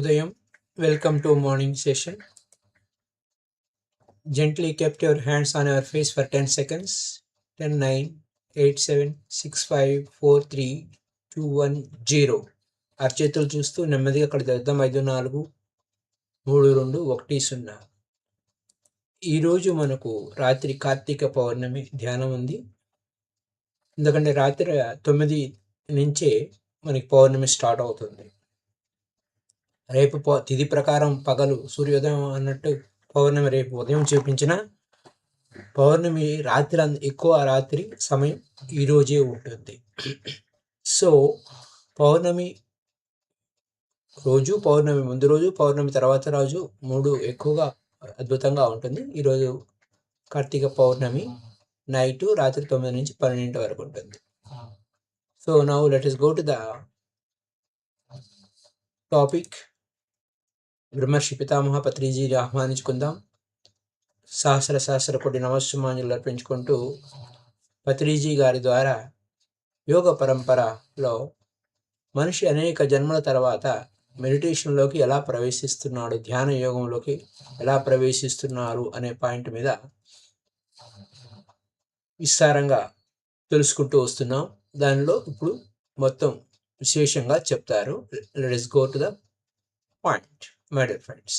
Shubhodayam. Welcome to morning session. Gently kept your hands on your face for 10 seconds. 10, 9, 8, 7, 6, 5, 4, 3, 2, 1, 0. అరచేతులు చూస్తూ నెమ్మదిగా అక్కడ తెద్దాం. 5, 4, 3, 2, 1, 0. ఈరోజు మనకు రాత్రి కార్తీక పౌర్ణమి ధ్యానం ఉంది. ఎందుకంటే రాత్రి 9 నుంచే మనకి పౌర్ణమి స్టార్ట్ అవుతుంది. రేపు తిథి ప్రకారం పగలు సూర్యోదయం అన్నట్టు పౌర్ణమి రేపు ఉదయం చూపించిన పౌర్ణమి రాత్రి ఎక్కువ రాత్రి సమయం ఈరోజే ఉంటుంది. సో పౌర్ణమి రోజు, పౌర్ణమి ముందు రోజు, పౌర్ణమి తర్వాత రోజు 3 ఎక్కువగా అద్భుతంగా ఉంటుంది. ఈరోజు కార్తీక పౌర్ణమి నైటు రాత్రి 9 నుంచి 12 వరకు ఉంటుంది. So now let us go to the topic. బ్రహ్మర్షి పితామహ పత్రిజీని ఆహ్వానించుకుందాం. సహస్ర కోటి నమస్సుమాంజలు అర్పించుకుంటూ పత్రిజీ గారి ద్వారా యోగ పరంపరలో మనిషి అనేక జన్మల తర్వాత మెడిటేషన్లోకి ఎలా ప్రవేశిస్తున్నాడు, ధ్యాన యోగంలోకి ఎలా ప్రవేశిస్తున్నారు అనే పాయింట్ మీద విస్తారంగా తెలుసుకుంటూ వస్తున్నాం. దానిలో ఇప్పుడు మొత్తం విశేషంగా చెప్తారు. Let us go to the point, my dear friends.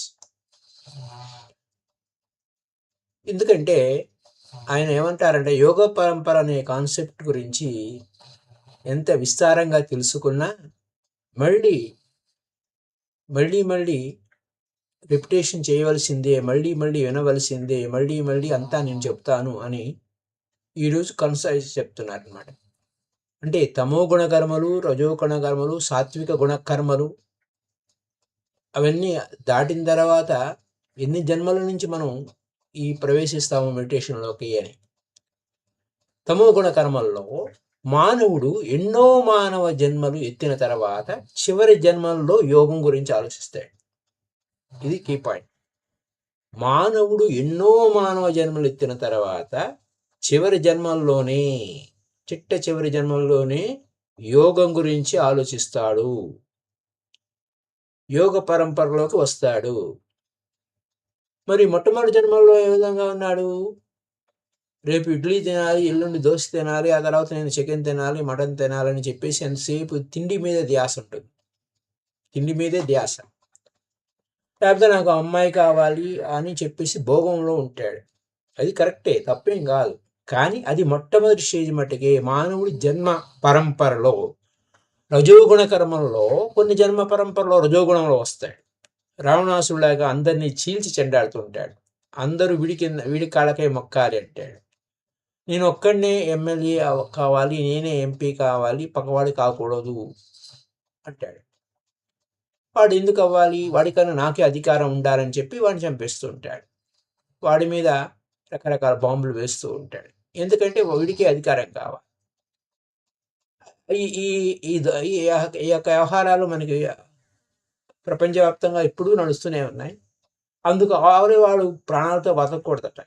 ఎందుకంటే ఆయన ఏమంటారంటే యోగ పరంపర అనే కాన్సెప్ట్ గురించి ఎంత విస్తారంగా తెలుసుకున్నా మళ్ళీ రిపిటేషన్ చేయవలసిందే, మళ్ళీ వినవలసిందే, మళ్ళీ అంతా నేను చెప్తాను అని ఈరోజు కన్సైజ్ చెప్తున్నారు అన్నమాట. అంటే తమో గుణకర్మలు, రజోగుణ కర్మలు, సాత్విక గుణకర్మలు అవన్నీ దాటిన తర్వాత ఎన్ని జన్మల నుంచి మనం ఈ ప్రవేశిస్తాము మెడిటేషన్లోకి అని. తమో గుణ కర్మల్లో మానవుడు ఎన్నో మానవ జన్మలు ఎత్తిన తర్వాత చివరి జన్మల్లో యోగం గురించి ఆలోచిస్తాడు. ఇది కీ పాయింట్. మానవుడు ఎన్నో మానవ జన్మలు ఎత్తిన తర్వాత చివరి జన్మల్లోనే యోగం గురించి ఆలోచిస్తాడు, యోగ పరంపరలోకి వస్తాడు. మరి మొట్టమొదటి జన్మల్లో ఏ విధంగా ఉన్నాడు? రేపు ఇడ్లీ తినాలి, ఎల్లుండి దోశ తినాలి, ఆ తర్వాత నేను చికెన్ తినాలి, మటన్ తినాలని చెప్పేసి ఎంతసేపు తిండి మీదే ధ్యాస ఉంటుంది. తిండి మీదే ధ్యాస. లేకపోతే నాకు అమ్మాయి కావాలి అని చెప్పేసి భోగంలో ఉంటాడు. అది కరెక్టే, తప్పేం కాదు. కానీ అది మొట్టమొదటి స్టేజ్ మట్టుకే. మానవుడి జన్మ పరంపరలో రజోగుణ కర్మల్లో కొన్ని జన్మ పరంపరలో రజోగుణంలో వస్తాడు. రావణాసురులాగా అందరినీ చీల్చి చెండాడుతుంటాడు. అందరూ వీడి కాళ్ళకే మొక్కాలి అంటాడు. నేను ఒక్కడనే ఎమ్మెల్యే కావాలి, నేనే ఎంపీ కావాలి, పక్కవాడి కాకూడదు అంటాడు. వాడు ఎందుకు అవ్వాలి? వాడికన్నా నాకే అధికారం ఉండాలని చెప్పి వాడిని చంపేస్తూ ఉంటాడు. వాడి మీద రకరకాల బాంబులు వేస్తూ ఉంటాడు. ఎందుకంటే వీడికే అధికారం కావాలి. ఈ యొక్క వ్యవహారాలు మనకి ప్రపంచవ్యాప్తంగా ఎప్పుడూ నడుస్తూనే ఉన్నాయి. అందుకు వాడు ప్రాణాలతో బతకూడదట.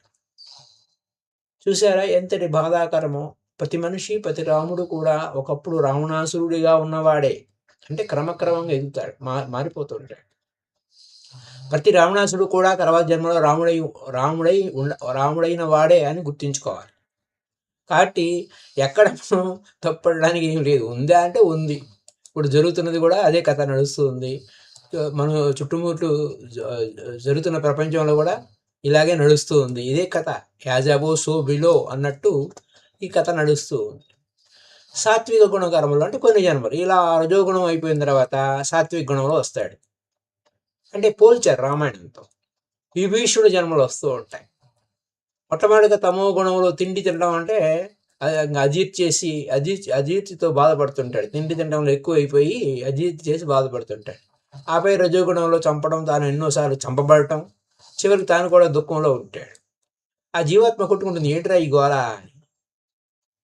చూసారా ఎంతటి బాధాకరమో. ప్రతి రాముడు కూడా ఒకప్పుడు రావణాసురుడిగా ఉన్నవాడే. అంటే క్రమక్రమంగా ఎదుగుతాడు, మారిపోతుంటాడు. ప్రతి రావణాసురుడు కూడా తర్వాత జన్మలో రాముడైన వాడే అని గుర్తించుకోవాలి. కాబట్టి ఎక్కడ తప్పడానికి ఏం లేదు. ఉందా అంటే ఉంది. ఇప్పుడు జరుగుతున్నది కూడా అదే కథ నడుస్తుంది. మన చుట్టుముట్టు జరుగుతున్న ప్రపంచంలో కూడా ఇలాగే నడుస్తూ ఉంది. ఇదే కథ. యాజ్ అబో సో బిలో అన్నట్టు ఈ కథ నడుస్తూ ఉంది. సాత్విక గుణకర్మలు అంటే కొన్ని జన్మలు. ఇలా రజోగుణం అయిపోయిన తర్వాత సాత్విక గుణంలో వస్తాడు. అంటే పోల్చారు రామాయణంతో. విభీషణుడు జన్మలు వస్తూ ఉంటాయి. మొట్టమొదటిగా తమో గుణంలో తిండి తినడం అంటే అజీర్తితో బాధపడుతుంటాడు. తిండి తినడంలో ఎక్కువ అయిపోయి అజీర్తి చేసి బాధపడుతుంటాడు. ఆపై రజోగుణంలో చంపడం, తాను ఎన్నోసార్లు చంపబడటం, చివరికి తాను కూడా దుఃఖంలో ఉంటాడు. ఆ జీవాత్మ కొట్టుకుంటుంది, ఏంట్రా ఈ గోళ అని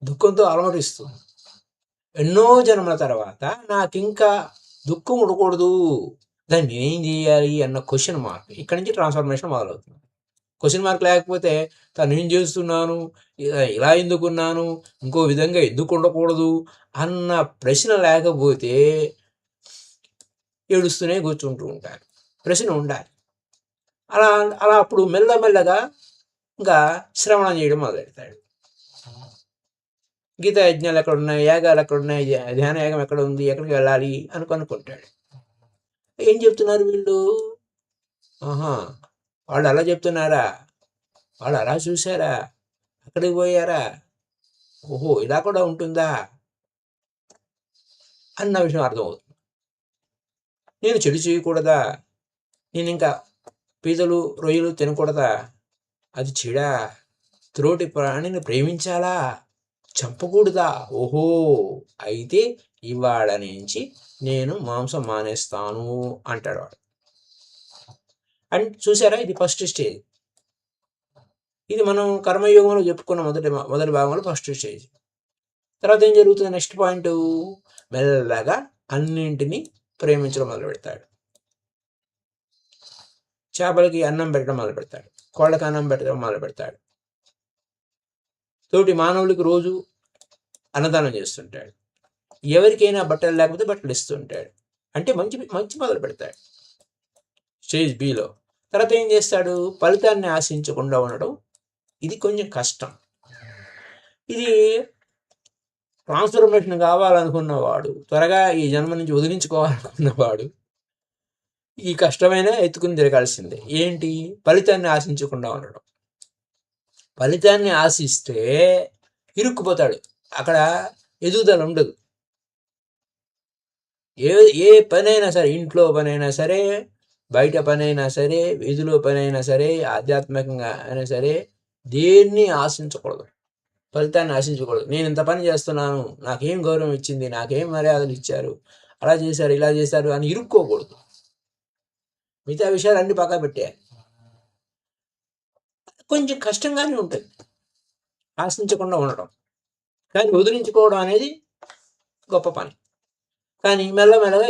దుఃఖంతో అలమటిస్తుంది. ఎన్నో జన్మల తర్వాత నాకింకా దుఃఖం ఉండకూడదు, దాన్ని నేనేం చేయాలి అన్న క్వశ్చన్ మార్క్. ఇక్కడి నుంచి ట్రాన్స్ఫర్మేషన్ మొదలవుతుంది. క్వశ్చన్ మార్క్ లేకపోతే తను ఏం చేస్తున్నాను, ఇలా ఎందుకున్నాను, ఇంకో విధంగా ఎందుకు ఉండకూడదు అన్న ప్రశ్న లేకపోతే ఏడుస్తూనే కూర్చుంటూ ఉంటారు. ప్రశ్న ఉండాలి. అలా అలా అప్పుడు మెల్లమెల్లగా ఇంకా శ్రవణం చేయడం మొదలెడతాడు. గీతా యజ్ఞాలు ఎక్కడ ఉన్నాయి, యాగాలు ఎక్కడ ఉన్నాయి, ధ్యాన యాగం ఎక్కడ ఉంది, ఎక్కడికి వెళ్ళాలి అని కనుక్కుంటాడు. ఏం చెప్తున్నారు వీళ్ళు? ఆహా, వాళ్ళు అలా చెప్తున్నారా, వాళ్ళు అలా చూసారా, అక్కడికి పోయారా, ఓహో ఇలా కూడా ఉంటుందా అన్న విషయం అర్థమవుతుంది. నేను చెడు చేయకూడదా, నేను ఇంకా పీతలు రొయ్యలు తినకూడదా, అది చెడా, త్రోటి ప్రాణిని ప్రేమించాలా, చంపకూడదా, ఓహో అయితే ఇవాళ నుంచి నేను మాంసం మానేస్తాను అంటాడు వాడు. అండ్ చూసారా, ఇది ఫస్ట్ స్టేజ్. ఇది మనం కర్మయోగంలో చెప్పుకున్న మొదటి భాగంలో ఫస్ట్ స్టేజ్. తర్వాత ఏం జరుగుతుంది? నెక్స్ట్ పాయింట్, మెల్లగా అన్నింటినీ ప్రేమించడం మొదలు పెడతాడు. చేపలకి అన్నం పెట్టడం మొదలు పెడతాడు, కోళ్ళకి అన్నం పెట్టడం మొదలు పెడతాడు, తోటి మానవులకి రోజు అన్నదానం చేస్తుంటాడు, ఎవరికైనా బట్టలు లేకపోతే బట్టలు ఇస్తుంటాడు. అంటే మంచి మంచి మొదలు పెడతాడు స్టేజ్ బిలో. తర్వాత ఏం చేస్తాడు? ఫలితాన్ని ఆశించకుండా ఉండడం. ఇది కొంచెం కష్టం. ఇది ట్రాన్స్ఫర్మేషన్ కావాలనుకున్నవాడు, త్వరగా ఈ జన్మ నుంచి వదిలించుకోవాలనుకున్నవాడు ఈ కష్టమైన ఎత్తుకుని తిరగాల్సిందే. ఏంటి? ఫలితాన్ని ఆశించకుండా ఉండడం. ఫలితాన్ని ఆశిస్తే ఇరుక్కుపోతాడు, అక్కడ ఎదుగుదల ఉండదు. ఏ పనైనా సరే, ఇంట్లో పనైనా సరే, బయట పనైనా సరే, వీధిలో పనైనా సరే, ఆధ్యాత్మికంగా అయినా సరే, దేన్ని ఆశించకూడదు, ఫలితాన్ని ఆశించకూడదు. నేను ఇంత పని చేస్తున్నాను, నాకేం గౌరవం ఇచ్చింది, నాకేం మర్యాదలు ఇచ్చారు, అలా చేశారు, ఇలా చేశారు అని ఇరుక్కోకూడదు. మిగతా విషయాలు అన్ని పక్క పెట్టేయాలి. కొంచెం కష్టంగానే ఉంటుంది ఆశించకుండా ఉండటం, కానీ వదిలించుకోవడం అనేది గొప్ప పని. కానీ మెల్లమెల్లగా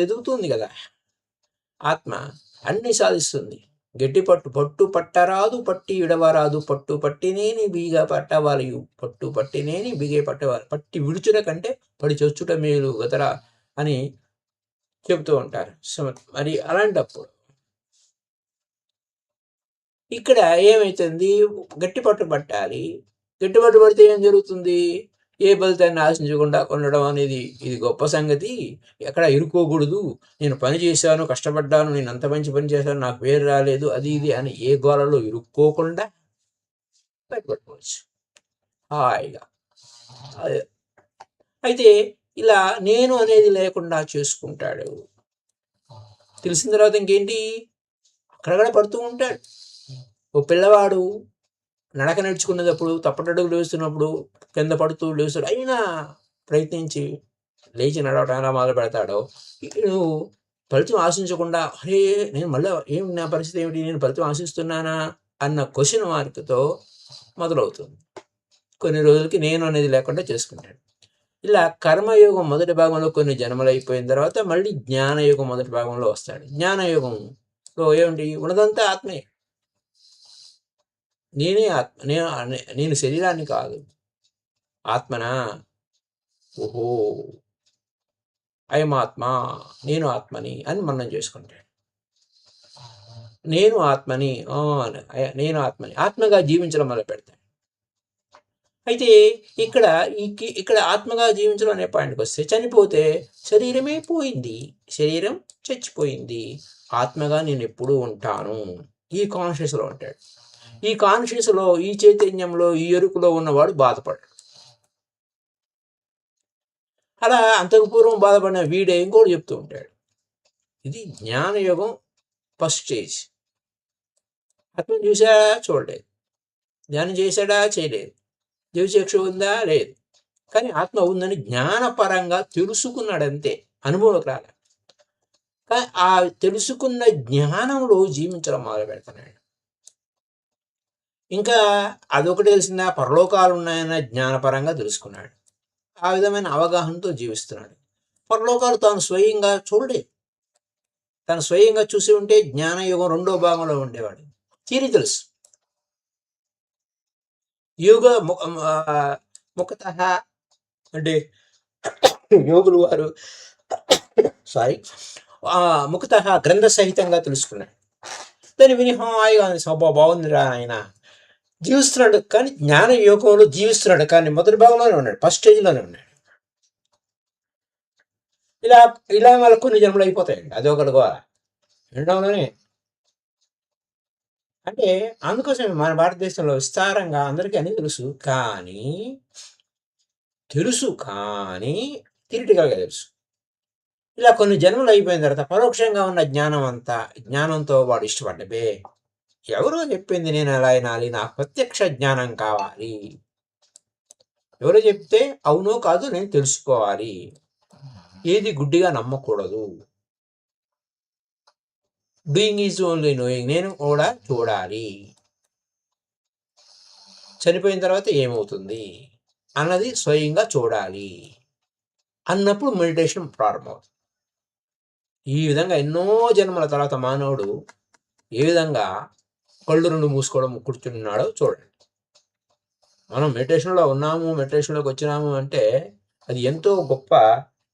ఎదుగుతుంది కదా ఆత్మ, అన్నీ సాధిస్తుంది. గట్టి పట్టు పట్టరాదు, పట్టి విడవరాదు, పట్టు పట్టినేని బీగ పట్టవలయు, పట్టు పట్టినేని బిగే పట్టవాలి, పట్టి విడుచుట కంటే పడి చొచ్చుట మేలు గదరా అని చెబుతూ ఉంటారు. మరి అలాంటప్పుడు ఇక్కడ ఏమవుతుంది? గట్టి పట్టు పట్టాలి. గట్టి పట్టు పడితే ఏం జరుగుతుంది? ఏ ఫలితాన్ని ఆశించకుండా ఉండడం అనేది ఇది గొప్ప సంగతి. ఎక్కడ ఇరుక్కోకూడదు. నేను పని చేశాను, కష్టపడ్డాను, నేను అంత మంచి పని చేశాను, నాకు పేరు రాలేదు, అది ఇది అని ఏ గోలలో ఇరుక్కోకుండా బయటపట్టుకోవచ్చు హాయిగా. అయితే ఇలా నేను అనేది లేకుండా చేసుకుంటాడు. తెలిసిన తర్వాత ఇంకేంటి? అక్కడక్కడ పడుతూ ఉంటాడు. ఓ పిల్లవాడు నడక నడుచుకునేటప్పుడు తప్పటడుగులు వేస్తున్నప్పుడు కింద పడుతూ లేస్తాడు, అయినా ప్రయత్నించి లేచి నడవటం ఎలా మొదలు పెడతాడో, నువ్వు ఫలితం ఆశించకుండా అరే నేను మళ్ళీ నా పరిస్థితి ఏమిటి, నేను ఫలితం ఆశిస్తున్నానా అన్న క్వశ్చన్ మార్క్తో మొదలవుతుంది. కొన్ని రోజులకి నేను అనేది లేకుండా చేసుకుంటాడు. ఇలా కర్మయోగం మొదటి భాగంలో కొన్ని జన్మలు అయిపోయిన తర్వాత మళ్ళీ జ్ఞానయోగం మొదటి భాగంలో వస్తాడు. జ్ఞానయోగంలో ఏమిటి? ఉన్నదంతా ఆత్మే. నేనే ఆత్మ, నేను శరీరాన్ని కాదు, ఆత్మనా, ఓహో అయం ఆత్మ, నేను ఆత్మని అని మనం చేసుకుంటాడు. నేను ఆత్మని, నేను ఆత్మని ఆత్మగా జీవించడం మొదలు పెడతాడు. అయితే ఇక్కడ ఆత్మగా జీవించడం అనే పాయింట్కి వస్తే, చనిపోతే శరీరమే పోయింది, శరీరం చచ్చిపోయింది, ఆత్మగా నేను ఎప్పుడూ ఉంటాను ఈ కాన్షియస్లో ఉంటాడు. ఈ కాన్షియస్లో, ఈ చైతన్యంలో, ఈ ఎరుకులో ఉన్నవాడు బాధపడ్డాడు. అలా అంతకు పూర్వం బాధపడిన వీడే ఇంకోటి చెప్తూ ఉంటాడు. ఇది జ్ఞానయోగం ఫస్ట్ స్టేజ్. ఆత్మను చూసాడా? చూడలేదు. ధ్యానం చేశాడా? చేయలేదు. జీవచక్షు ఉందా? లేదు. కానీ ఆత్మ ఉందని జ్ఞానపరంగా తెలుసుకున్నాడంతే, అనుభవంలోకి రాలే. కానీ ఆ తెలుసుకున్న జ్ఞానంలో జీవించడం మొదలు పెడుతున్నాడు. ఇంకా అదొకటి తెలిసిందా, పరలోకాలు ఉన్నాయన్న జ్ఞానపరంగా తెలుసుకున్నాడు. ఆ విధమైన అవగాహనతో జీవిస్తున్నాడు. పరలోకాలు తాను స్వయంగా చూడలేదు. తను స్వయంగా చూసి ఉంటే జ్ఞానయుగం రెండో భాగంలో ఉండేవాడు. తీరి తెలుసు. యోగ ముఖత అంటే యోగులు వారు ముఖతః గ్రంథ సహితంగా తెలుసుకున్నాడు. దాన్ని విని హాయిగా అబ్బా బాగుందిరా ఆయన జీవిస్తున్నాడు, కానీ జ్ఞాన యోగంలో జీవిస్తున్నాడు, కానీ మొదటి భాగంలోనే ఉన్నాడు, ఫస్ట్ స్టేజ్లోనే ఉన్నాడు. ఇలా ఇలా వాళ్ళ కొన్ని జన్మలు అయిపోతాయండి, అదొకటి గోల వినడంలోనే. అంటే అందుకోసమే మన భారతదేశంలో విస్తారంగా అందరికీ అన్నీ తెలుసు కానీ థియరిటికల్గా తెలుసు. ఇలా కొన్ని జన్మలు అయిపోయిన తర్వాత పరోక్షంగా ఉన్న జ్ఞానంతో వాడు ఇష్టపడ్డబే ఎవరో చెప్పింది నేను ఎలా వినాలి, నాకు ప్రత్యక్ష జ్ఞానం కావాలి, ఎవరో చెప్తే అవునో కాదు నేను తెలుసుకోవాలి, ఏది గుడ్డిగా నమ్మకూడదు, డూయింగ్ ఈజ్ ఓన్లీ నోయింగ్, నేను కూడా చూడాలి, చనిపోయిన తర్వాత ఏమవుతుంది అన్నది స్వయంగా చూడాలి అన్నప్పుడు మెడిటేషన్ ప్రారంభమవుతుంది. ఈ విధంగా ఎన్నో జన్మల తర్వాత మానవుడు ఏ విధంగా కళ్ళు రెండు మూసుకోవడం కూర్చున్నాడో చూడండి. మనం మెడిటేషన్లో ఉన్నాము, మెడిటేషన్లోకి వచ్చినాము అంటే అది ఎంతో గొప్ప.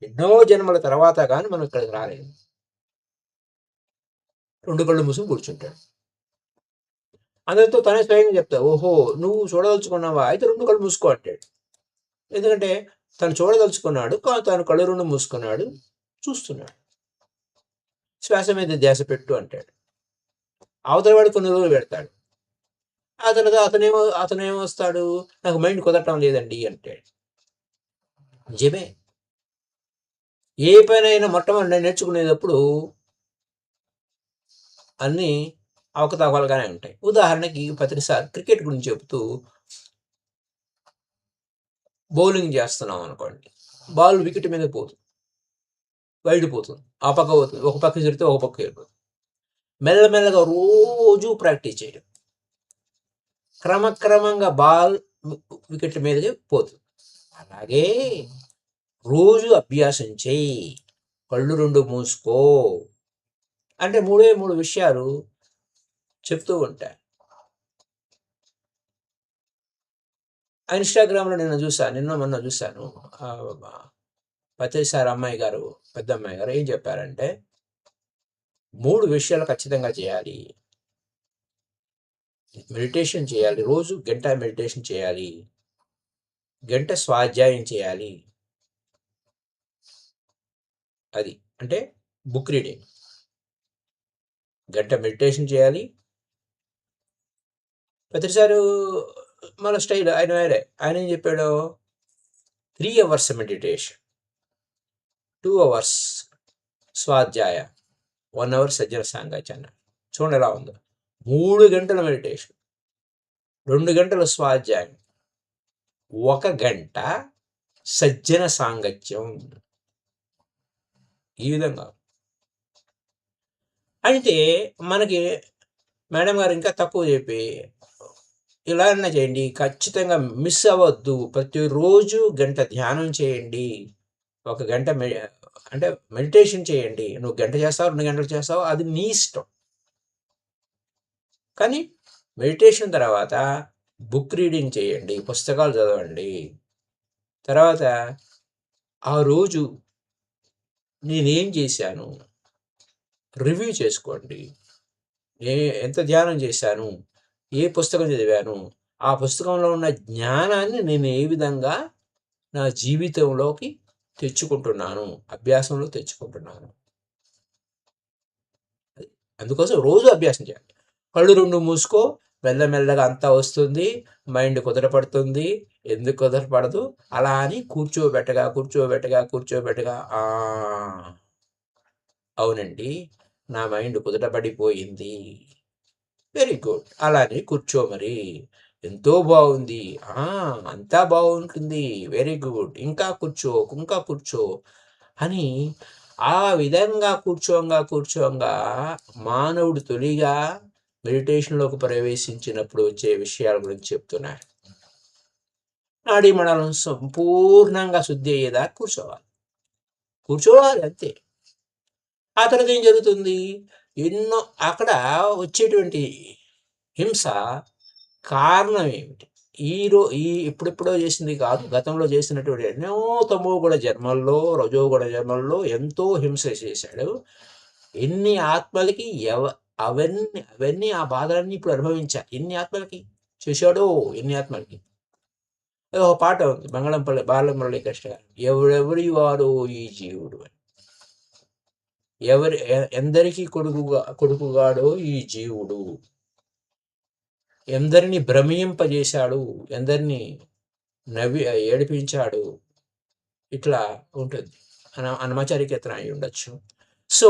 ఎన్నో జన్మల తర్వాత కానీ మనం ఇక్కడికి రాలేదు. రెండు కళ్ళు మూసుకుని కూర్చుంటాడు. అందరితో తనే స్వయంగా చెప్తా, ఓహో నువ్వు చూడదలుచుకున్నావా, అయితే రెండు కళ్ళు మూసుకో అంటాడు. ఎందుకంటే తను చూడదలుచుకున్నాడు, తను కళ్ళు రెండు మూసుకున్నాడు, చూస్తున్నాడు. శ్వాస మీద ధ్యాస పెట్టు అంటాడు. అవతలవాడు కొన్ని రోజులు పెడతాడు. ఆ తర్వాత అతనేమొస్తాడు, నాకు మైండ్ కుదరటం లేదండి అంటాడు. నిజమే, ఏ పనైనా మొట్టమొదటి నేర్చుకునేటప్పుడు అన్నీ అవకతవకలుగానే ఉంటాయి. ఉదాహరణకి ప్రతిసారి క్రికెట్ గురించి చెబుతూ బౌలింగ్ చేస్తున్నాం అనుకోండి, బాల్ వికెట్ మీద పోతుంది, వైడ్ పోతుంది, ఆ పక్క పోతుంది, ఒక పక్క జరిగితే ఒక పక్క వెళ్ళిపోతుంది. మెల్లమెల్లగా రోజు ప్రాక్టీస్ చేయడం, క్రమక్రమంగా బాల్ వికెట్ల మీదకి పోతుంది. అలాగే రోజు అభ్యాసం చేయి, కళ్ళు రెండు మూసుకో అంటే మూడు విషయాలు చెప్తూ ఉంటాయి. ఇన్స్టాగ్రామ్లో మొన్న చూశాను. ప్రతిసారి పెద్ద అమ్మాయి గారు ఏం చెప్పారంటే 3 విషయాలు ఖచ్చితంగా చేయాలి. మెడిటేషన్ చేయాలి, రోజు గంట మెడిటేషన్ చేయాలి, గంట స్వాధ్యాయం చేయాలి. అది అంటే బుక్ రీడింగ్. గంట మెడిటేషన్ చేయాలి. ప్రతిసారి మన స్టైల్ ఆయన ఏం చెప్పాడు, 3 అవర్స్ మెడిటేషన్, 2 అవర్స్ స్వాధ్యాయ, 1 అవర్ సజ్జన సాంగత్యం. చూడండి ఎలా ఉందో. 3 గంటల మెడిటేషన్, 2 గంటల స్వాధ్యాయం, 1 గంట సజ్జన సాంగత్యం. ఈ విధంగా అయితే మనకి మేడం గారు ఇంకా తక్కువ చెప్పి ఇలా అన్నా చేయండి, ఖచ్చితంగా మిస్ అవ్వద్దు, ప్రతిరోజు గంట ధ్యానం చేయండి, 1 గంట అంటే మెడిటేషన్ చేయండి. నువ్వు గంట చేస్తావు, 2 గంటలు చేస్తావు, అది నీ ఇష్టం. కానీ మెడిటేషన్ తర్వాత బుక్ రీడింగ్ చేయండి, పుస్తకాలు చదవండి. తర్వాత ఆ రోజు నేనేం చేశాను రివ్యూ చేసుకోండి. ఎంత ధ్యానం చేశాను, ఏ పుస్తకం చదివాను, ఆ పుస్తకంలో ఉన్న జ్ఞానాన్ని నేను ఏ విధంగా నా జీవితంలోకి తెచ్చుకుంటున్నాను, అభ్యాసంలో తెచ్చుకుంటున్నాను. అందుకోసం రోజు అభ్యాసం చేయాలి. కళ్ళు రెండు మూసుకో, మెల్లమెల్లగా అంతా వస్తుంది, మైండ్ కుదరపడుతుంది. ఎందుకు కుదరపడదు, అలా అని కూర్చోబెట్టగా అవునండి నా మైండ్ కుదరపడిపోయింది, వెరీ గుడ్, అలానే కూర్చో, మరి ఎంతో బాగుంది, అంతా బాగుంటుంది, వెరీ గుడ్, ఇంకా కూర్చో అని ఆ విధంగా కూర్చోంగా మానవుడు తొలిగా మెడిటేషన్లోకి ప్రవేశించినప్పుడు వచ్చే విషయాల గురించి చెప్తున్నారు. నాడీ మండలం సంపూర్ణంగా శుద్ధి అయ్యేదాకా కూర్చోవాలి అంతే. ఆ తర్వాత ఏం జరుగుతుంది, ఎన్నో అక్కడ వచ్చేటువంటి హింస కారణం ఏమిటి, ఇప్పుడెప్పుడో చేసింది కాదు, గతంలో చేసినటువంటి ఎన్నో తమోగుణ జన్మల్లో, రజోగుణ జన్మల్లో ఎంతో హింస చేశాడు. ఎన్ని ఆత్మలకి అవన్నీ ఆ బాధలన్నీ ఇప్పుడు అనుభవించా. ఎన్ని ఆత్మలకి చూశాడో, ఎన్ని ఆత్మలకి. ఒక పాట ఉంది మంగళంపల్లి బాలమురళీకృష్ణ గారు, ఎవరెవరి వారో ఈ జీవుడు అని. ఎందరికి కొడుకుగాడో ఈ జీవుడు, ఎందరిని భ్రమింపజేశాడు, ఎందరిని ఏడిపించాడు, ఇట్లా ఉంటుంది. అన్నమాచార్య కీర్తన అయి ఉండొచ్చు. సో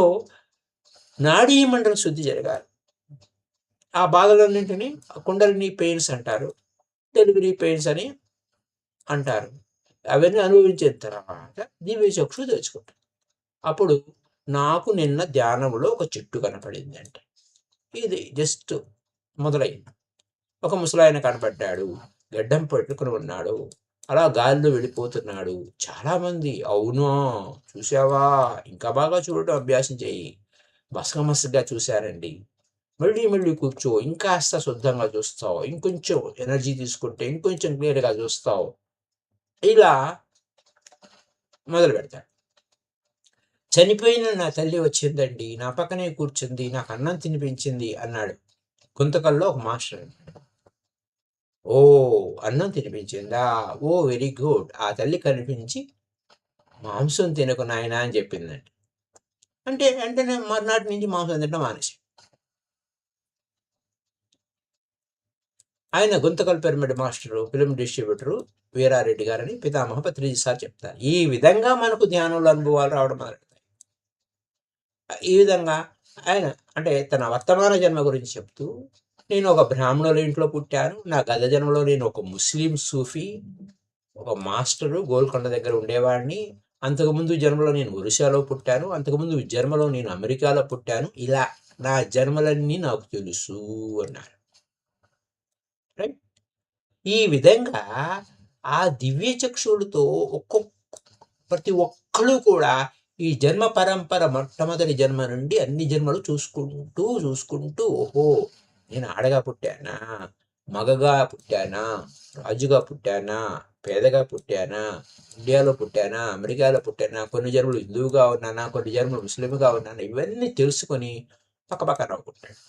నాడీ మండల శుద్ధి జరగాలి. ఆ బాధలన్నింటినీ కుండలిని పెయిన్స్ అంటారు, డెలివరీ పెయిన్స్ అని అంటారు. అవన్నీ అనుభవించిన తర్వాత దివ్య చక్షు తెచ్చుకుంటారు. అప్పుడు నాకు నిన్న ధ్యానంలో ఒక చెట్టు కనపడింది అంటే, ఇది జస్ట్ మొదలైంది. ఒక ముసలాయన కనపడ్డాడు, గడ్డం పెట్టుకుని ఉన్నాడు, అలా గాలిలో వెళ్ళిపోతున్నాడు. చాలామంది అవునా చూసావా, ఇంకా బాగా చూడటం అభ్యాసం చేయి, మసగమసగ్గా చూశారండి, మళ్ళీ మళ్ళీ కూర్చో, ఇంకాస్త శుద్ధంగా చూస్తావు, ఇంకొంచెం ఎనర్జీ తీసుకుంటే ఇంకొంచెం క్లియర్గా చూస్తావు, ఇలా మొదలు పెడతాడు. చనిపోయిన నా తల్లి వచ్చిందండి, నా పక్కనే కూర్చుంది, నాకు అన్నం తినిపించింది అన్నాడు. గుంతకల్లో ఒక మాస్టర్, ఓ అన్నం తినిపించిందా, ఓ వెరీ గుడ్, ఆ తల్లి కనిపించి మాంసం తినకు నాయనా అని చెప్పిందండి. అంటే వెంటనే మర్నాటి నుంచి మాంసం తినడం మానేసి, ఆయన Guntakal pyramid master, film distributor Veerareddy గారని పితామహ పత్రిజీ సార్ చెప్తారు. ఈ విధంగా మనకు ధ్యానంలో అనుభవాలు రావడం మొదలెడతాయి. ఈ విధంగా ఆయన అంటే తన వర్తమాన జన్మ గురించి చెప్తూ, నేను ఒక బ్రాహ్మణుల ఇంట్లో పుట్టాను, నా గత జన్మలో నేను ఒక ముస్లిం సూఫీ, ఒక మాస్టరు గోల్కొండ దగ్గర ఉండేవాడిని, అంతకుముందు జన్మలో నేను ఒరిస్సాలో పుట్టాను, అంతకుముందు జన్మలో నేను అమెరికాలో పుట్టాను, ఇలా నా జన్మలన్నీ నాకు తెలుసు అన్నారు. రైట్. ఈ విధంగా ఆ దివ్య చక్షులతో ప్రతి ఒక్కళ్ళు కూడా ఈ జన్మ పరంపర మొట్టమొదటి జన్మ నుండి అన్ని జన్మలు చూసుకుంటూ ఓహో నేను ఆడగా పుట్టానా, మగగా పుట్టానా, రాజుగా పుట్టానా, పేదగా పుట్టానా, ఇండియాలో పుట్టానా, అమెరికాలో పుట్టానా, కొన్ని జన్మలు హిందువుగా ఉన్నానా, కొన్ని జన్మలు ముస్లింగా ఉన్నానా, ఇవన్నీ తెలుసుకొని పక్కపక్క నవ్వుకుంటాడు.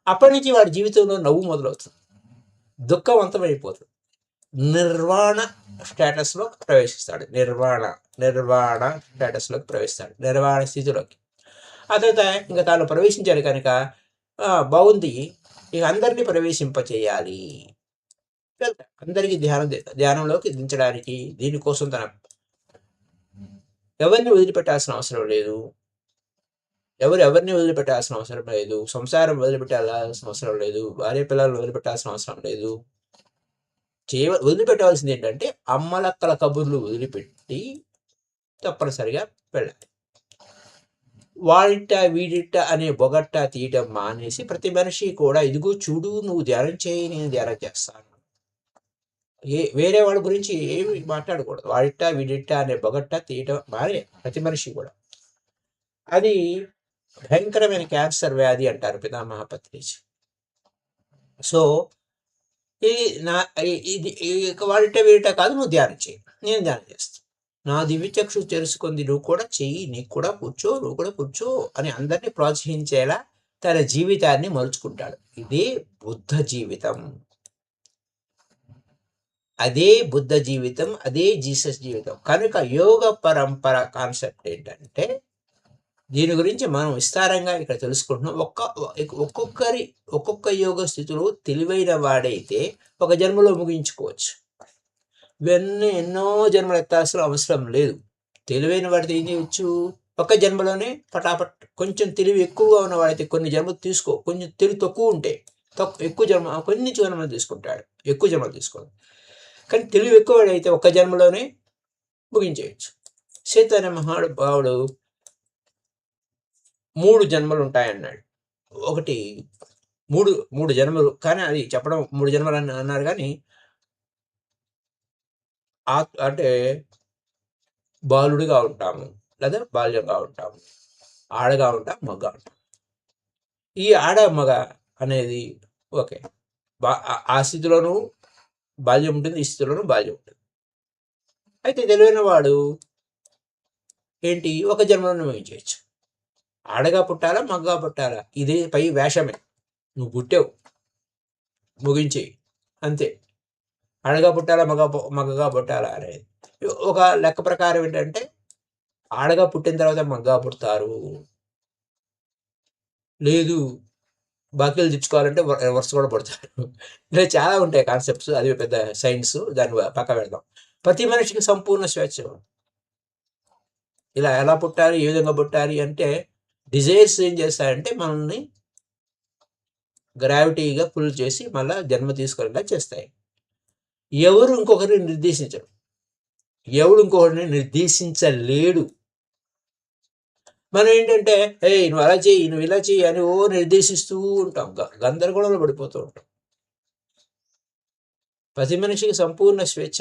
అప్పటి నుంచి వాడి జీవితంలో నవ్వు మొదలవుతుంది, దుఃఖం అంతమైపోతుంది, నిర్వాణ స్టేటస్లో ప్రవేశిస్తాడు. నిర్వాణ స్టేటస్లోకి ప్రవేశిస్తాడు, నిర్వాణ స్థితిలోకి. ఆ తర్వాత ఇంకా తాను ప్రవేశించాడు కనుక బాగుంది, ఇక అందరినీ ప్రవేశింపచేయాలి, అందరికీ ధ్యానంలోకి దించడానికి. దీనికోసం తన ఎవరిని వదిలిపెట్టాల్సిన అవసరం లేదు, ఎవరిని వదిలిపెట్టాల్సిన అవసరం లేదు, సంసారం వదిలిపెట్టాల్సిన అవసరం లేదు, భార్య పిల్లలను వదిలిపెట్టాల్సిన అవసరం లేదు. వదిలిపెట్టవలసింది ఏంటంటే అమ్మలక్కల కబుర్లు వదిలిపెట్టి తప్పనిసరిగా వెళ్ళాలి. వాడిట వీడిట అనే బొగట్ట తీయటం మానేసి ప్రతి మనిషి కూడా ఇదిగో చూడు, నువ్వు ధ్యానం చేయి, నేను ధ్యానం చేస్తాను, వేరే వాళ్ళ గురించి ఏమి మాట్లాడకూడదు. వాడిట వీడిట అనే బొగట్ట తీయటం మానే ప్రతి మనిషి కూడా. అది భయంకరమైన క్యాన్సర్ వ్యాధి అంటారు పితామహ పత్రిజీ. సో ఇది వాడిట వీడిట కాదు, నువ్వు ధ్యానం చేయి, నేను ధ్యానం చేస్తాను, నా దివ్య చక్షు తెలుసుకుంది, నువ్వు కూడా చెయ్యి, నీకు కూడా కూర్చో, నువ్వు కూడా కూర్చో అని అందరినీ ప్రోత్సహించేలా తన జీవితాన్ని మలుచుకుంటాడు. ఇదే బుద్ధ జీవితం, అదే బుద్ధ జీవితం, అదే జీసస్ జీవితం. కనుక యోగ పరంపర కాన్సెప్ట్ ఏంటంటే, దీని గురించి మనం విస్తారంగా ఇక్కడ తెలుసుకుంటున్నాం. ఒక్కొక్క యోగ స్థితిలో తెలివైన వాడైతే ఒక జన్మలో ముగించుకోవచ్చు, ఇవన్నీ ఎన్నో జన్మలు ఎత్తాల్సిన అవసరం లేదు. తెలివైన వాడితే ఏం చేయొచ్చు, ఒక జన్మలోనే పటాపట్. కొంచెం తెలివి ఎక్కువగా ఉన్నవాడైతే కొన్ని జన్మలు కొంచెం తెలివి తక్కువ ఉంటే ఎక్కువ కొన్ని జన్మలు తీసుకుంటాడు, ఎక్కువ జన్మలు తీసుకోడు. కానీ తెలివి ఎక్కువ వాడైతే ఒక్క జన్మలోనే ముగించేయచ్చు. చైతన్య మహానుభావుడు 3 జన్మలు ఉంటాయన్నాడు. ఒకటి మూడు జన్మలు, కానీ అది చెప్పడం 3 జన్మలు అన్నారు, కానీ అంటే బాలుడిగా ఉంటాము, లేదా బాల్యంగా ఉంటాము, ఆడగా ఉంటాం, మగగా ఉంటాం. ఈ ఆడ మగ అనేది ఓకే, ఆ స్థితిలోనూ బాల్యం ఉంటుంది, ఈ స్థితిలోనూ బాల్యం ఉంటుంది. అయితే తెలివైన వాడు ఏంటి, ఒక జన్మలోనే ముగించవచ్చు. ఆడగా పుట్టాలా మగగా పుట్టాలా ఇది పై వేషమే. నువ్వు పుట్టావు ముగించేయి అంతే. ఆడగా పుట్టాలా మగగా పుట్టాలా అనేది ఒక లెక్క ప్రకారం ఏంటంటే ఆడగా పుట్టిన తర్వాత మగగా పుడతారు. లేదు బాకీలు తెచ్చుకోవాలంటే వరుస కూడా పడతారు. ఇలా చాలా ఉంటాయి కాన్సెప్ట్స్. అది పెద్ద సైన్స్. దాన్ని పక్క పెడదాం. ప్రతి మనిషికి సంపూర్ణ స్వేచ్ఛ. ఇలా ఎలా పుట్టాలి, ఏ విధంగా పుట్టాలి అంటే డిజైర్స్ ఏం చేస్తాయంటే మనల్ని గ్రావిటీగా పుల్ చేసి మళ్ళీ జన్మ తీసుకునేలా చేస్తాయి. ఎవరు ఇంకొకరిని నిర్దేశించరు. ఎవడు ఇంకొకరిని నిర్దేశించలేడు. మనం ఏంటంటే నువ్వు అలా చెయ్యి, నువ్వు ఇలా చెయ్యి అని నిర్దేశిస్తూ ఉంటాం. గందరగోళంలో పడిపోతూ ఉంటాం. ప్రతి మనిషికి సంపూర్ణ స్వేచ్ఛ.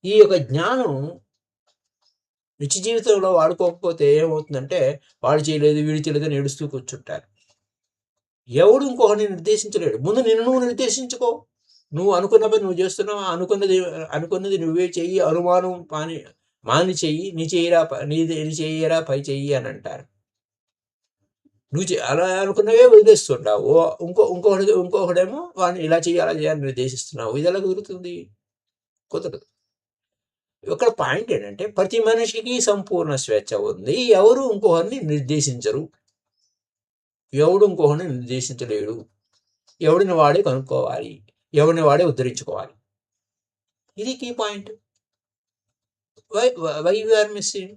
ఈ యొక్క జ్ఞానం నిత్య జీవితంలో వాడుకోకపోతే ఏమవుతుందంటే వాడు చేయలేదు వీడు చేయలేదు అని ఏడుస్తూ కూర్చుంటారు. ఎవడు ఇంకొకరిని నిర్దేశించలేడు. ముందు నిన్ను నువ్వు నిర్దేశించుకో. నువ్వు అనుకున్న పని నువ్వు చేస్తున్నావు. అనుకున్నది నువ్వే చెయ్యి. అనుమానం మాని చెయ్యి. నీ చెయ్యరా పై చెయ్యి అని అంటారు. నువ్వు అలా అనుకున్నవే వదిలేస్తుంటావు. ఇంకొకడేమో వాడిని ఇలా చెయ్యి అలా చేయాలని నిర్దేశిస్తున్నావు. ఇది ఎలా కుదురుతుంది? కుదరదు. ఇక్కడ పాయింట్ ఏంటంటే ప్రతి మనిషికి సంపూర్ణ స్వేచ్ఛ ఉంది. ఎవరు ఇంకొకరిని నిర్దేశించరు. ఎవడు ఇంకొకరిని నిర్దేశించలేడు. ఎవడిని వాడే కనుక్కోవాలి. ఎవడిని వాడే ఉద్ధరించుకోవాలి. ఇది key point. Why you are missing?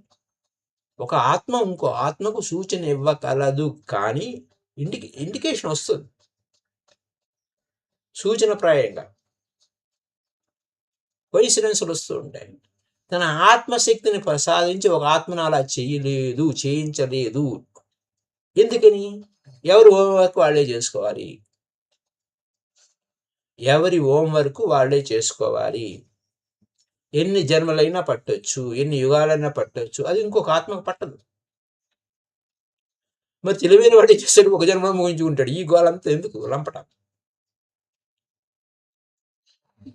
ఒక ఆత్మ ఇంకో ఆత్మకు సూచన ఇవ్వగలదు, కానీ ఇండికేషన్ వస్తుంది సూచనప్రాయంగా. కోయిన్సిడెన్స్లు వస్తూ ఉంటాయి. తన ఆత్మశక్తిని ప్రసాదించి ఒక ఆత్మను అలా చేయించలేదు. ఎందుకని? ఎవరి హోంవర్క్ వాళ్ళే చేసుకోవాలి. ఎవరి హోంవర్క్ వాళ్ళే చేసుకోవాలి. ఎన్ని జన్మలైనా పట్టొచ్చు, ఎన్ని యుగాలైనా పట్టొచ్చు. అది ఇంకొక ఆత్మకు పట్టదు. మరి తెలివైన వాడు చేస్తాడు, ఒక జన్మ ముగించుకుంటాడు. ఈ గోలంతా ఎందుకు లంపటం?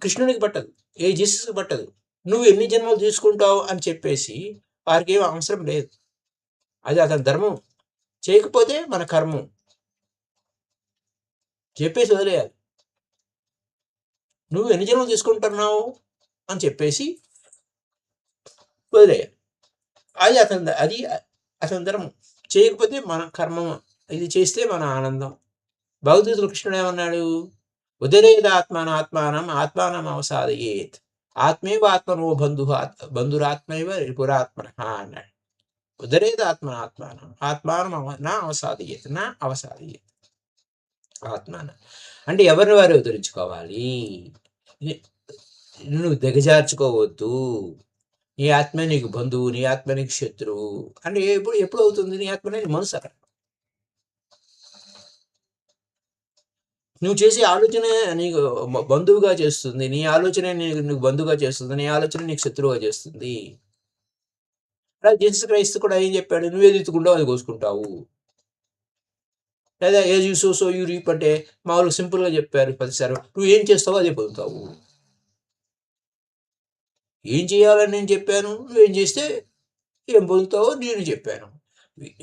కృష్ణునికి పట్టదు, ఏ జీసస్కి పట్టదు. నువ్వు ఎన్ని జన్మలు తీసుకుంటావు అని చెప్పేసి వారికి ఏం అవసరం లేదు. అది అతని ధర్మం. చేయకపోతే మన కర్మం చెప్పేసి వదిలేయాలి. నువ్వు ఎన్ని జన్మలు తీసుకుంటున్నావు అని చెప్పేసి వదిలేయాలి. అది అతని ధర్మం. చేయకపోతే మన కర్మం. ఇది చేస్తే మన ఆనందం. భగవద్గీతలో కృష్ణుడు ఏమన్నాడు? ఉదరేదాత్మానం ఆత్మానం అవసాదయేత్. ఆత్మేవ ఆత్మనో బంధురాత్మైవ రిపురాత్మన అన్నాడు. ఉదరేదాత్మానం ఆత్మానం నా అవసాదయేత్. ఆత్మాన అంటే ఎవరిని వారు ఉద్ధరించుకోవాలి. నువ్వు దిగజార్చుకోవద్దు. నీ ఆత్మ నీకు బంధువు, నీ ఆత్మ నీకు శత్రువు అంటే ఎప్పుడు అవుతుంది? నీ ఆత్మ నీ మనసు అక్కడ. నువ్వు చేసే ఆలోచన నీకు బంధువుగా చేస్తుంది. నీ ఆలోచన నీకు బంధువుగా చేస్తుంది. నీ ఆలోచన నీకు శత్రువుగా చేస్తుంది. అలా జీసస్ క్రైస్తు కూడా ఏం చెప్పాడు? నువ్వేది ఎత్తుకుంటావు అది కోసుకుంటావు. లేదా age you so you reap అంటే మామూలు సింపుల్గా చెప్పారు. ప్రతిసారి నువ్వు ఏం చేస్తావో అదే పొందుతావు. ఏం చేయాలని నేను చెప్పాను, నువ్వేం చేస్తే ఏం పొందుతావో నేను చెప్పాను.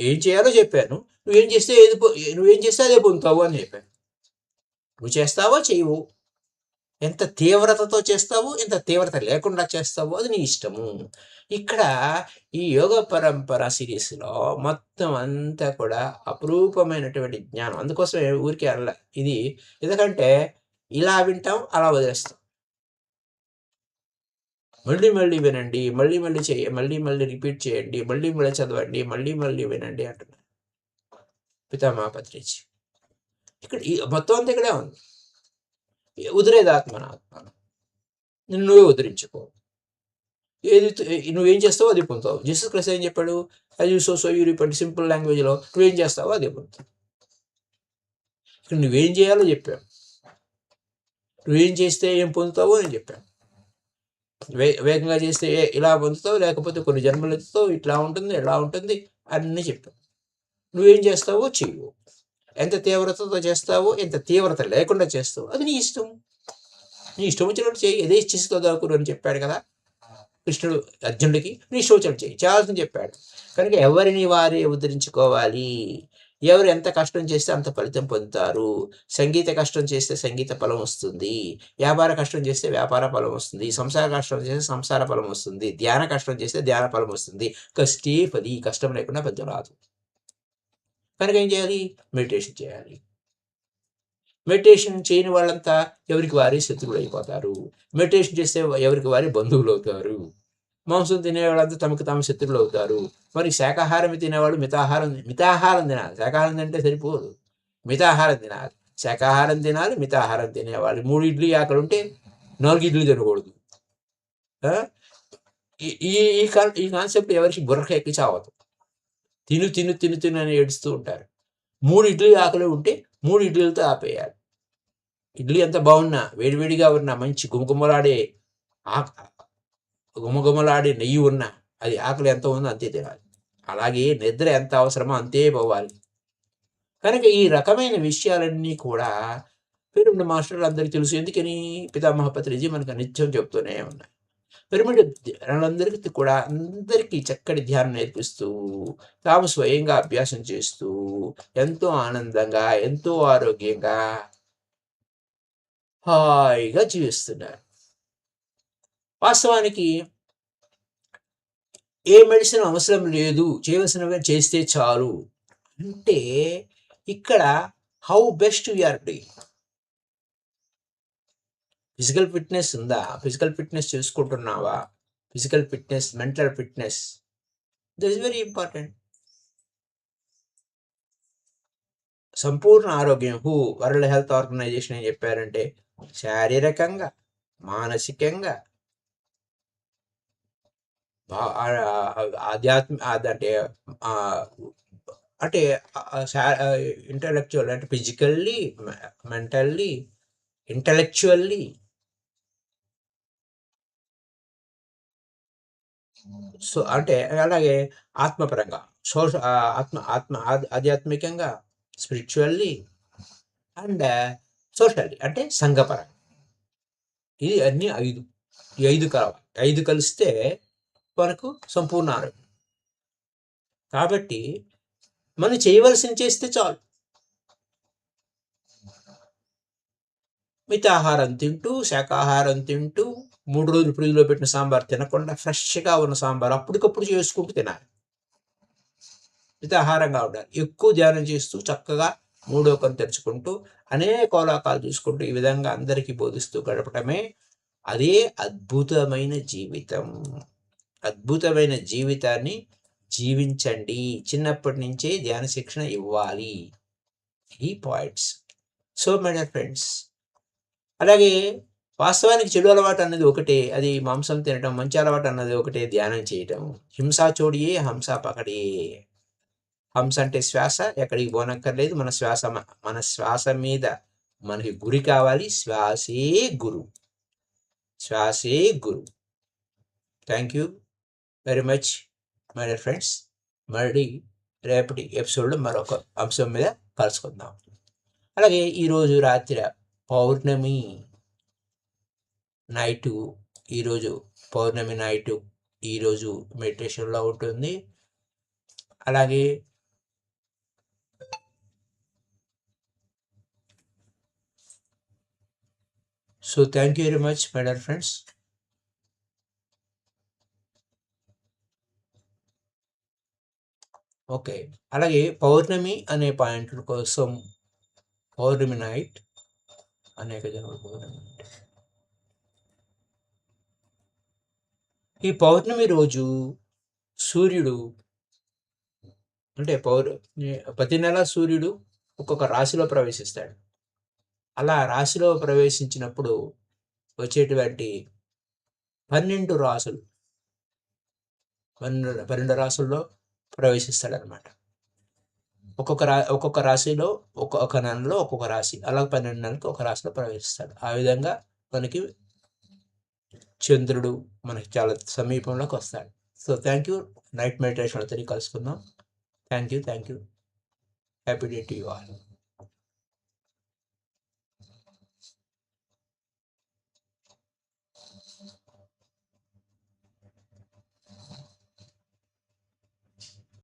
ఏం చేయాలో చెప్పాను, నువ్వేం చేస్తే అదే పొందుతావు అని చెప్పాను. నువ్వు చేస్తావో చేయవు, ఎంత తీవ్రతతో చేస్తావు, ఎంత తీవ్రత లేకుండా చేస్తావో అది నీ ఇష్టము. ఇక్కడ ఈ యోగ పరంపర సిరీస్లో మొత్తం అంతా కూడా అపురూపమైనటువంటి జ్ఞానం. అందుకోసం ఊరికే అనలే ఇది. ఎందుకంటే ఇలా వింటాం, అలా వదిలేస్తాం. మళ్ళీ వినండి, మళ్ళీ రిపీట్ చేయండి, మళ్ళీ చదవండి, మళ్ళీ వినండి అంటున్నారు పితామహ పత్రిజీ. ఇక్కడ మొత్తం అంతా ఇక్కడే ఉంది. ఉదిరేదాత్మన నిన్ను నువ్వే ఉద్ధరించుకో. నువ్వేం చేస్తావో అది పొందుతావు. జీసస్ క్రైస్ట్ ఏం చెప్పాడు? అది సో యూ రీప్ అంటే సింపుల్ లాంగ్వేజ్లో నువ్వేం చేస్తావో అదే పొందుతావు. ఇక్కడ నువ్వేం చేయాలో చెప్పాను. నువ్వేం చేస్తే ఏం పొందుతావో నేను చెప్పాను. వేగంగా చేస్తే ఇలా పొందుతావు, లేకపోతే కొన్ని జన్మలు ఎత్తుతావు, ఇట్లా ఉంటుంది, ఎలా ఉంటుంది అన్నీ చెప్పావు. నువ్వేం చేస్తావో చెయ్యవు. ఎంత తీవ్రతతో చేస్తావో, ఎంత తీవ్రత లేకుండా చేస్తావో అది నీ ఇష్టం. నీ ఇష్టం వచ్చినట్టు చెయ్యి. ఎదే ఇచ్చిస్తో దాకురు అని చెప్పాడు కదా. కృష్ణుడు అర్జునుడికి నీ శోచన చేయాల్సింది చెప్పాడు. కనుక ఎవరిని వారే ఉద్ధరించుకోవాలి. ఎవరు ఎంత కష్టం చేస్తే అంత ఫలితం పొందుతారు. సంగీత కష్టం చేస్తే సంగీత ఫలం వస్తుంది. వ్యాపార కష్టం చేస్తే వ్యాపార ఫలం వస్తుంది. సంసార కష్టం చేస్తే సంసార ఫలం వస్తుంది. ధ్యాన కష్టం చేస్తే ధ్యాన ఫలం వస్తుంది. కష్టే ఫలి, కష్టం లేకుండా ఫలితం రాదు. కనుక ఏం చేయాలి? మెడిటేషన్ చేయాలి. మెడిటేషన్ చేయని వాళ్ళంతా ఎవరికి వారి శత్రువులు అయిపోతారు. మెడిటేషన్ చేస్తే ఎవరికి వారి బంధువులు అవుతారు. మాంసం తినేవాళ్ళంతా తమకు తాము శత్రువులు అవుతారు. మరి శాకాహారం తినేవాడు మితాహారం తినాలి. శాకాహారం తింటే సరిపోదు, మితాహారం తినాలి. శాకాహారం తినాలి, మితాహారం తినేవాళ్ళు 3 ఇడ్లీ ఆకలి ఉంటే 4 ఇడ్లీ తినకూడదు. ఈ ఈ కాన్సెప్ట్ ఎవరికి బుర్రకి ఎక్కి చావదు. తిను తిను తిను తిను అని ఏడుస్తూ ఉంటారు. 3 ఇడ్లీ ఆకలి ఉంటే 3 ఇడ్లీలతో ఆపేయాలి. ఇడ్లీ ఎంత బాగున్నా, వేడివేడిగా ఉన్నా, మంచి గుమగుమలాడే గుమగుమలాడే నెయ్యి ఉన్నా, అది ఆకలి ఎంత ఉందో అంతే తినాలి. అలాగే నిద్ర ఎంత అవసరమో అంతే పోవాలి. కనుక ఈ రకమైన విషయాలన్నీ కూడా పిరమిడ్ మాస్టర్లు అందరికీ తెలుసు. ఎందుకని? పితామహ పత్రిజీ మనకు నిత్యం చెప్తూనే ఉన్నాయి. పిరమిడ్ వాళ్ళందరికీ కూడా అందరికీ చక్కటి ధ్యానం నేర్పిస్తూ, తాము స్వయంగా అభ్యాసం చేస్తూ, ఎంతో ఆనందంగా, ఎంతో ఆరోగ్యంగా, హాయిగా జీవిస్తున్నారు. వాస్తవానికి ఏ మెడిసిన్ అవసరం లేదు, చేయవలసినవి చేస్తే చాలు అంటే ఇక్కడ how best you are doing. Physical fitness ఉందా? ఫిజికల్ ఫిట్నెస్ చేసుకుంటున్నావా? Physical fitness, mental fitness, that is very important. సంపూర్ణ ఆరోగ్యం వరల్డ్ హెల్త్ ఆర్గనైజేషన్ ఏం చెప్పారంటే శారీరకంగా, మానసికంగా, అంటే ఇంటలెక్చువల్, అంటే ఫిజికల్లీ, మెంటల్లీ, ఇంటలెక్చువల్లీ, సో అంటే అలాగే ఆత్మపరంగా, ఆధ్యాత్మికంగా, స్పిరిచువల్లీ అండ్ సోషల్లీ, అంటే సంఘపరంగా. ఇది అన్ని 5. ఈ 5 కావాలి. 5 కలిస్తే మనకు సంపూర్ణ ఆరోగ్యం. కాబట్టి మనం చేయవలసింది చేస్తే చాలు. మితాహారం తింటూ, శాకాహారం తింటూ, 3 రోజులు ఫ్రిడ్జ్లో పెట్టిన సాంబార్ తినకుండా ఫ్రెష్గా ఉన్న సాంబార్ అప్పటికప్పుడు చేసుకుంటూ తినాలి. మితాహారంగా ఉండాలి. ఎక్కువ ధ్యానం చేస్తూ చక్కగా 3వ కన్ను తెరుచుకుంటూ అనేక అవలోకాలు చూసుకుంటూ ఈ విధంగా అందరికీ బోధిస్తూ గడపటమే అదే అద్భుతమైన జీవితం. అద్భుతమైన జీవితాన్ని జీవించండి. చిన్నప్పటి నుంచే ధ్యాన శిక్షణ ఇవ్వాలి. ఈ points. So my dear friends, అలాగే వాస్తవానికి చెడు అలవాటు అన్నది ఒకటే, అది మాంసం తినటం. మంచి అలవాటు అన్నది ఒకటే, ధ్యానం చేయటం. హింసా చోడియే హంస పకడే. హంస అంటే శ్వాస, ఎక్కడికి పోనక్కర్లేదు. మన శ్వాస మీద మనకి గురి కావాలి. శ్వాసే గురు, శ్వాసే గురు. Thank you very much my dear friends. మళ్ళీ రేపటి ఎపిసోడ్లో మరొక అంశం మీద కలుసుకుందాం. అలాగే ఈరోజు రాత్రి పౌర్ణమి నైటు, ఈరోజు పౌర్ణమి నైటు ఈరోజు మెడిటేషన్లో ఉంటుంది. అలాగే so thank you very much my dear friends. Okay, అలాగే పౌర్ణమి అనే పాయింట్ కోసం పౌర్ణమి నైట్ అనేక జన్మల పౌర్ణమి. ఈ పౌర్ణమి రోజు సూర్యుడు అంటే ప్రతి నెల సూర్యుడు ఒక్కొక్క రాశిలో ప్రవేశిస్తాడు. అలా రాశిలో ప్రవేశించినప్పుడు వచ్చేటువంటి 12 రాసులు, 12 రాసుల్లో ప్రవేశిస్తాడనమాట. ఒక్కొక్క రాశిలో ఒక్కొక్క నెలలో ఒక్కొక్క రాశి, అలా 12 నెలలకు ఒక రాశిలో ప్రవేశిస్తాడు. ఆ విధంగా మనకి చంద్రుడు మనకి చాలా సమీపంలోకి వస్తాడు. So thank you. నైట్ మెడిటేషన్లో తిరిగి కలుసుకుందాం. Thank you. Happy day to you all.